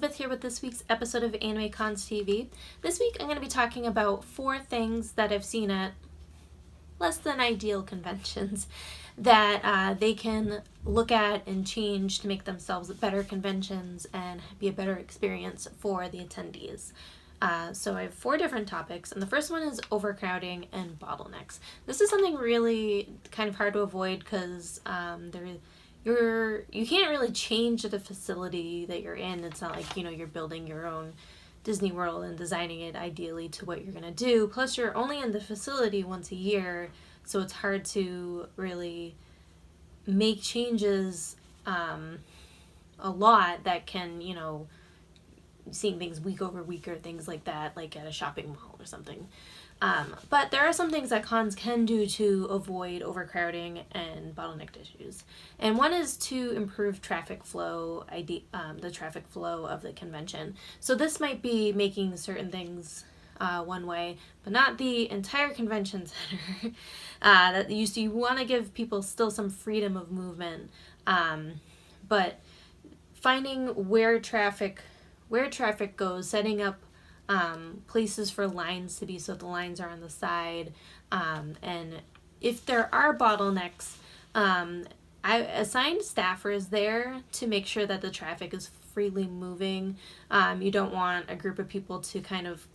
Elizabeth here with this week's episode of AnimeCons TV. This week I'm going to be talking about 4 things that I've seen at less than ideal conventions that they can look at and change to make themselves better conventions and be a better experience for the attendees. So I have 4 different topics, and the first one is overcrowding and bottlenecks. This is something really kind of hard to avoid because you can't really change the facility that you're in. It's not like, you're building your own Disney World and designing it ideally to what you're going to do. Plus, you're only in the facility once a year, so it's hard to really make changes a lot that can, seeing things week over week or things like that, like at a shopping mall or something. But there are some things that cons can do to avoid overcrowding and bottleneck issues. And one is to improve traffic flow, the traffic flow of the convention. So this might be making certain things one way, but not the entire convention center. You want to give people still some freedom of movement, but finding where traffic goes, setting up places for lines to be so the lines are on the side, and if there are bottlenecks, I assigned staffers there to make sure that the traffic is freely moving. You don't want a group of people to kind of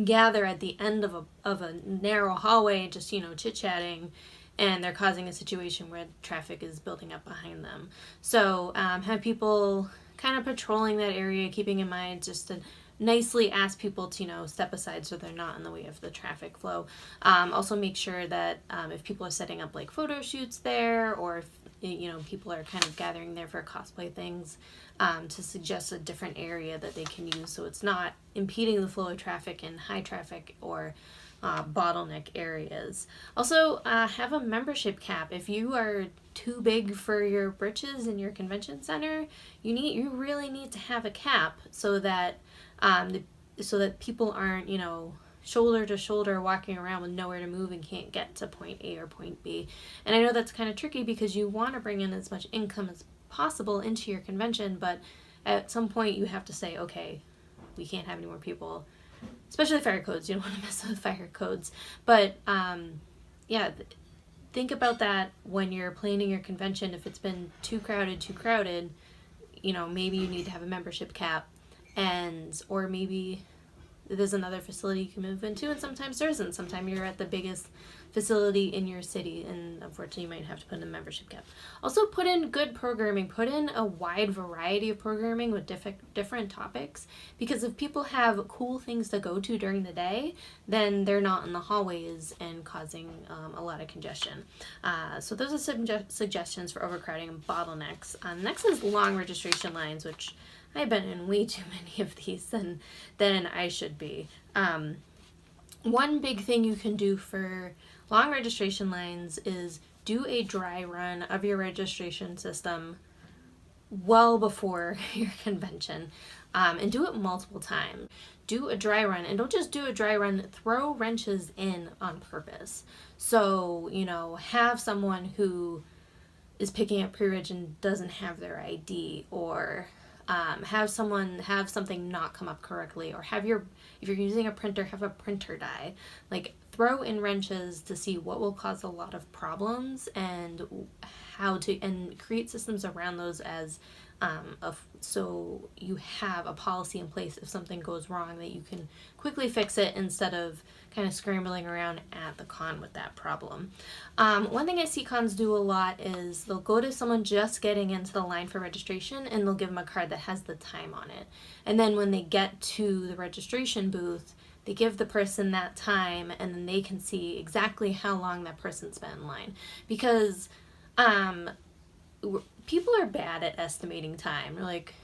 gather at the end of a narrow hallway, just chit-chatting, and they're causing a situation where traffic is building up behind them. So have people kind of patrolling that area, keeping in mind just to nicely ask people to step aside so they're not in the way of the traffic flow. Also make sure that if people are setting up like photo shoots there, or if people are kind of gathering there for cosplay things, to suggest a different area that they can use so it's not impeding the flow of traffic in high traffic or bottleneck areas. Also have a membership cap. If you are too big for your britches in your convention center, you really need to have a cap so that people aren't shoulder to shoulder walking around with nowhere to move and can't get to point A or point B. And I know that's kind of tricky because you want to bring in as much income as possible into your convention, but at some point you have to say, okay, we can't have any more people, especially fire codes. You don't want to mess with fire codes. But think about that when you're planning your convention. If it's been too crowded, maybe you need to have a membership cap, or maybe there's another facility you can move into, and sometimes there isn't. Sometimes you're at the biggest facility in your city, and unfortunately you might have to put in a membership cap. Also put in good programming. Put in a wide variety of programming with different topics, because if people have cool things to go to during the day, then they're not in the hallways and causing a lot of congestion. So those are some suggestions for overcrowding and bottlenecks. Next is long registration lines, which I've been in way too many of these than I should be. One big thing you can do for long registration lines is do a dry run of your registration system well before your convention, and do it multiple times. Do a dry run, and don't just do a dry run, throw wrenches in on purpose. So, have someone who is picking up pre-reg and doesn't have their ID, or have something not come up correctly, or if you're using a printer, have a printer die. Like, throw in wrenches to see what will cause a lot of problems and create systems around those so you have a policy in place if something goes wrong that you can quickly fix it instead of kind of scrambling around at the con with that problem. One thing I see cons do a lot is they'll go to someone just getting into the line for registration, and they'll give them a card that has the time on it. And then when they get to the registration booth, they give the person that time, and then they can see exactly how long that person's been in line. Because people are bad at estimating time. Like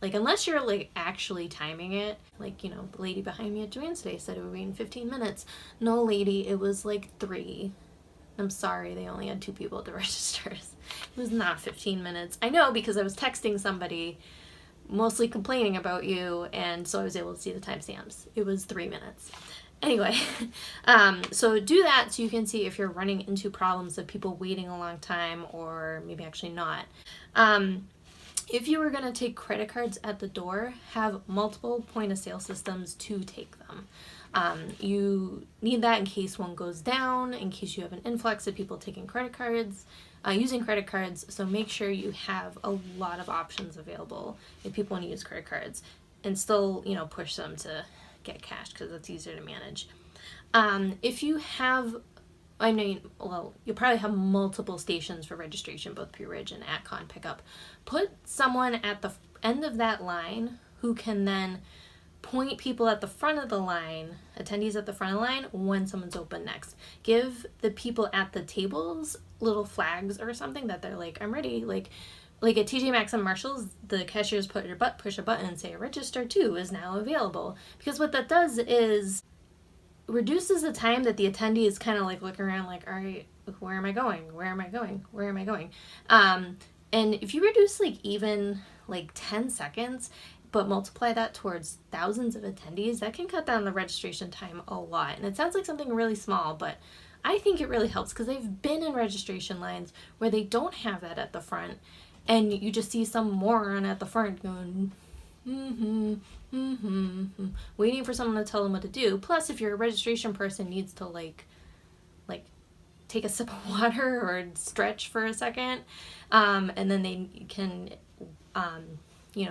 unless you're actually timing it, the lady behind me at Joanne's today said it would be in 15 minutes. No, lady, it was 3. I'm sorry, they only had 2 people at the registers. It was not 15 minutes. I know, because I was texting somebody mostly complaining about you, and so I was able to see the timestamps. It was 3 minutes. Anyway, so do that so you can see if you're running into problems of people waiting a long time or maybe actually not. if you were going to take credit cards at the door, have multiple point of sale systems to take them. You need that in case one goes down, in case you have an influx of people taking credit cards, using credit cards. So make sure you have a lot of options available if people want to use credit cards, and still, push them to get cash because it's easier to manage. If you have, you'll probably have multiple stations for registration, both pre-reg and at con pickup. Put someone at the end of that line who can then point people at the front of the line, attendees at the front of the line, when someone's open next. Give the people at the tables little flags or something that they're like, I'm ready. Like at TJ Maxx and Marshalls, the cashiers push a button and say, register 2 is now available. Because what that does is reduces the time that the attendee is kind of like looking around like, all right, where am I going? Where am I going? Where am I going? And if you reduce even 10 seconds, but multiply that towards thousands of attendees, that can cut down the registration time a lot. And it sounds like something really small, but I think it really helps because I've been in registration lines where they don't have that at the front, and you just see some moron at the front going, waiting for someone to tell them what to do. Plus, if your registration person needs to take a sip of water or stretch for a second, and then they can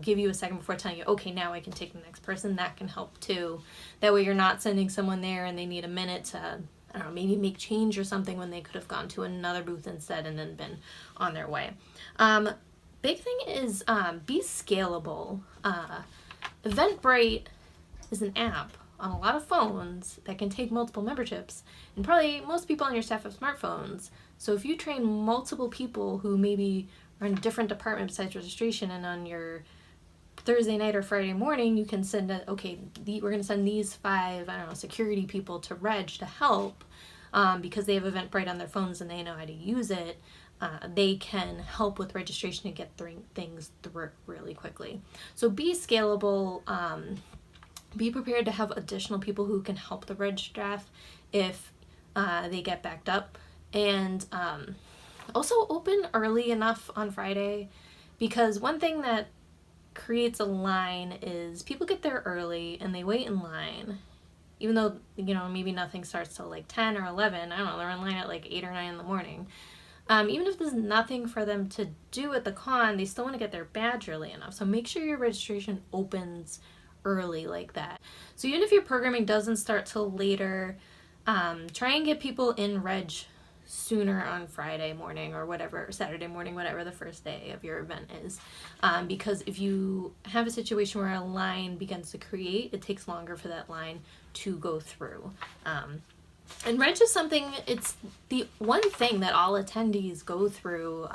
give you a second before telling you, okay, now I can take the next person, that can help too. That way you're not sending someone there and they need a minute to, maybe make change or something when they could have gone to another booth instead and then been on their way. Big thing is be scalable. Eventbrite is an app on a lot of phones that can take multiple memberships, and probably most people on your staff have smartphones. So if you train multiple people who maybe are in a different department besides registration, and on your Thursday night or Friday morning you can send we're going to send these 5 security people to reg to help, because they have Eventbrite on their phones and they know how to use it. They can help with registration and get things through really quickly. So be scalable. Be prepared to have additional people who can help the reg staff if they get backed up. And also open early enough on Friday, because one thing that creates a line is people get there early and they wait in line, even though maybe nothing starts till 10 or 11. I don't know, they're in line at 8 or 9 in the morning. Even if there's nothing for them to do at the con, they still want to get their badge early enough. So make sure your registration opens early like that. So even if your programming doesn't start till later, try and get people in reg sooner on Friday morning or whatever, Saturday morning, whatever the first day of your event is. Because if you have a situation where a line begins to create, it takes longer for that line to go through. And reg is something, it's the one thing that all attendees go through,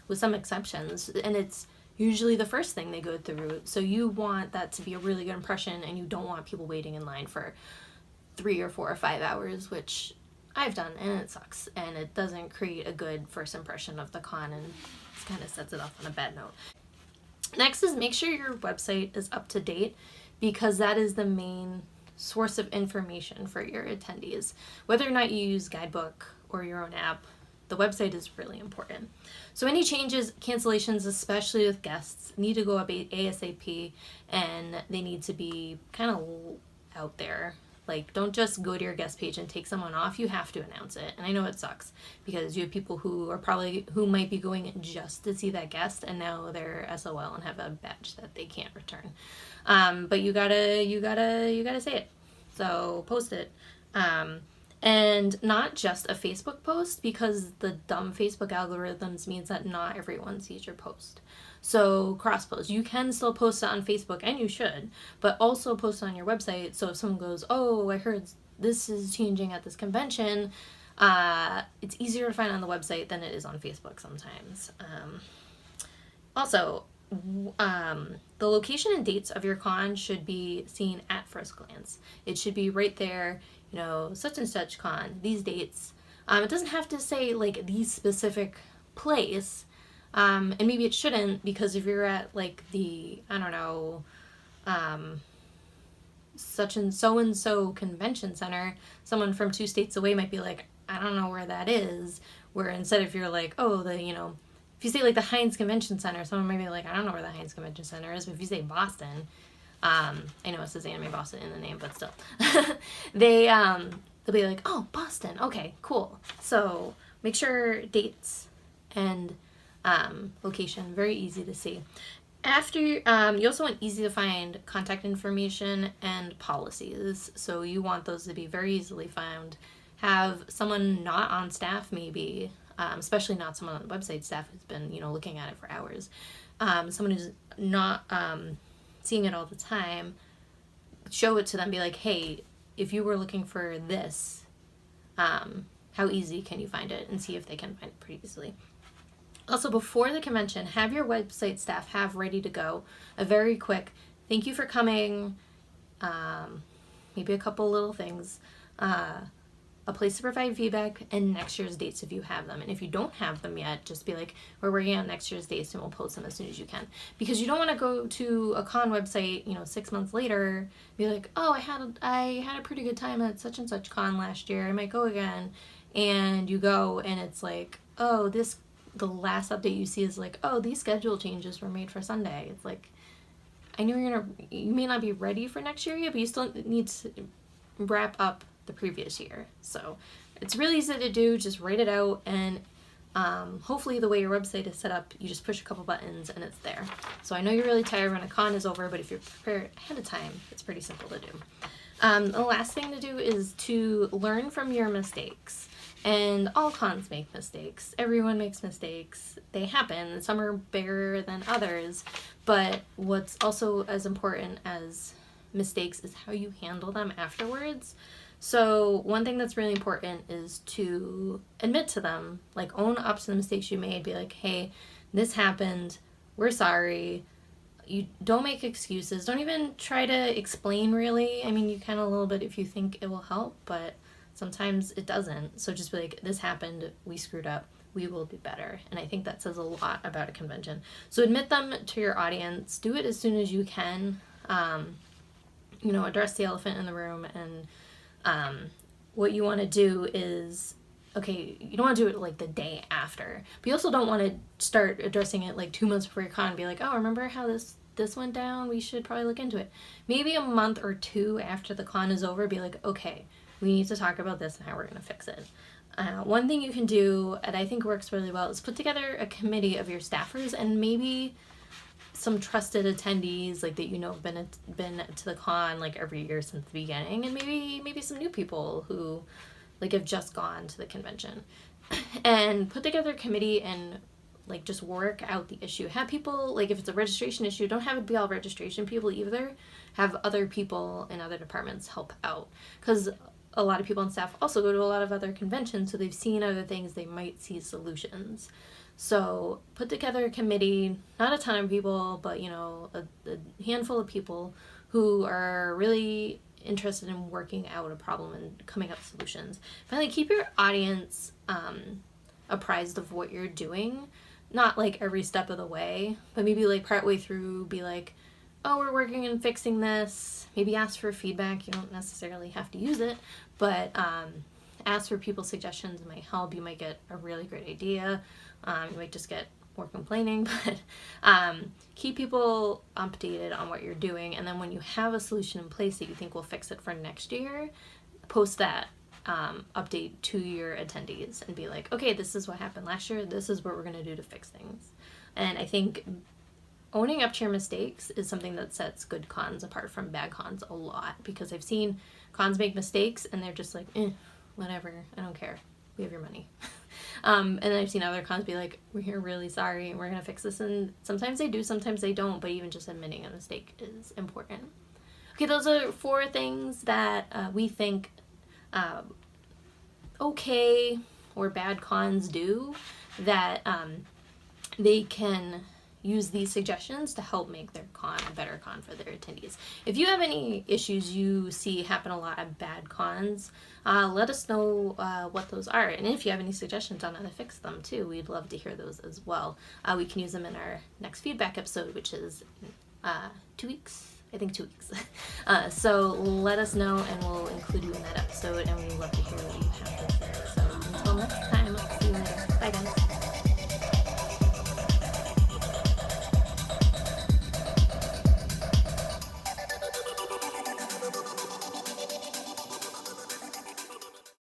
with some exceptions, and it's usually the first thing they go through. So you want that to be a really good impression, and you don't want people waiting in line for 3 or 4 or 5 hours, which I've done, and it sucks, and it doesn't create a good first impression of the con, and it kind of sets it off on a bad note. Next is make sure your website is up to date, because that is the main source of information for your attendees. Whether or not you use Guidebook or your own app, the website is really important. So any changes, cancellations, especially with guests, need to go up ASAP, and they need to be kind of out there. Don't just go to your guest page and take someone off. You have to announce it. And I know it sucks because you have people who might be going just to see that guest, and now they're SOL and have a badge that they can't return. But you gotta say it. So post it. And not just a Facebook post, because the dumb Facebook algorithms means that not everyone sees your post. So cross post. You can still post it on Facebook, and you should, but also post it on your website. So if someone goes, oh, I heard this is changing at this convention, it's easier to find on the website than it is on Facebook sometimes. Also, the location and dates of your con should be seen at first glance. It should be right there, such and such con, these dates. It doesn't have to say the specific place. And maybe it shouldn't, because if you're at the, such and so convention center, someone from 2 states away might be like, I don't know where that is. Where instead if you're oh, the, if you say like the Heinz Convention Center, someone might be like, I don't know where the Heinz Convention Center is. But if you say Boston, I know it says Anime Boston in the name, but still, they'll be like, oh, Boston. Okay, cool. So make sure dates and location, very easy to see. After, you also want easy to find contact information and policies. So you want those to be very easily found. Have someone not on staff, maybe, especially not someone on the website staff who's been, looking at it for hours. Someone who's not seeing it all the time, show it to them, be like, hey, if you were looking for this, how easy can you find it? And see if they can find it pretty easily. Also, before the convention, have your website staff have ready to go a very quick thank you for coming, maybe a couple little things, a place to provide feedback, and next year's dates if you have them. And if you don't have them yet, just be like, we're working on next year's dates and we'll post them as soon as you can. Because you don't want to go to a con website, 6 months later, be like, oh, I had a pretty good time at such and such con last year, I might go again. And you go and it's like, oh, the last update you see is like, oh, these schedule changes were made for Sunday. It's like, I know you may not be ready for next year yet, but you still need to wrap up the previous year. So it's really easy to do. Just write it out, and hopefully the way your website is set up, you just push a couple buttons and it's there. So I know you're really tired when a con is over, but if you're prepared ahead of time, it's pretty simple to do. The last thing to do is to learn from your mistakes. And all cons make mistakes. Everyone makes mistakes. They happen. Some are bigger than others. But what's also as important as mistakes is how you handle them afterwards. So one thing that's really important is to admit to them, like own up to the mistakes you made. Be like, hey, this happened. We're sorry. You don't make excuses. Don't even try to explain, really. I mean, you can a little bit if you think it will help, but sometimes it doesn't. So just be like, this happened, we screwed up, we will do better. And I think that says a lot about a convention. So admit them to your audience. Do it as soon as you can. Address the elephant in the room. And what you want to do is, okay, you don't want to do it like the day after. But you also don't want to start addressing it like 2 months before your con and be like, oh, remember how this went down? We should probably look into it. Maybe a month or two after the con is over, be like, okay, we need to talk about this and how we're going to fix it. One thing you can do, and I think works really well, is put together a committee of your staffers and maybe some trusted attendees, like that have been to the con like every year since the beginning, and maybe some new people who like have just gone to the convention, and put together a committee and like just work out the issue. Have people, like if it's a registration issue, don't have it be all registration people either. Have other people in other departments help out, because a lot of people on staff also go to a lot of other conventions, so they've seen other things, they might see solutions. So put together a committee, not a ton of people, but a handful of people who are really interested in working out a problem and coming up with solutions. Finally, keep your audience apprised of what you're doing, not like every step of the way, but maybe like partway through be like, oh, we're working on fixing this. Maybe ask for feedback. You don't necessarily have to use it, but ask for people's suggestions. It might help. You might get a really great idea. You might just get more complaining, but keep people updated on what you're doing. And then when you have a solution in place that you think will fix it for next year, post that update to your attendees and be like, okay, this is what happened last year. This is what we're going to do to fix things. And I think owning up to your mistakes is something that sets good cons apart from bad cons a lot, because I've seen cons make mistakes and they're just like, whatever, I don't care. We have your money. And then I've seen other cons be like, we're really sorry and we're going to fix this. And sometimes they do, sometimes they don't, but even just admitting a mistake is important. Okay, those are 4 things that we think okay or bad cons do that they can use these suggestions to help make their con a better con for their attendees. If you have any issues you see happen a lot at bad cons, let us know what those are. And if you have any suggestions on how to fix them too, we'd love to hear those as well. We can use them in our next feedback episode, which is 2 weeks. I think 2 weeks. So let us know and we'll include you in that episode, and we'd love to hear what you have to say. So until next time, see you later. Bye guys.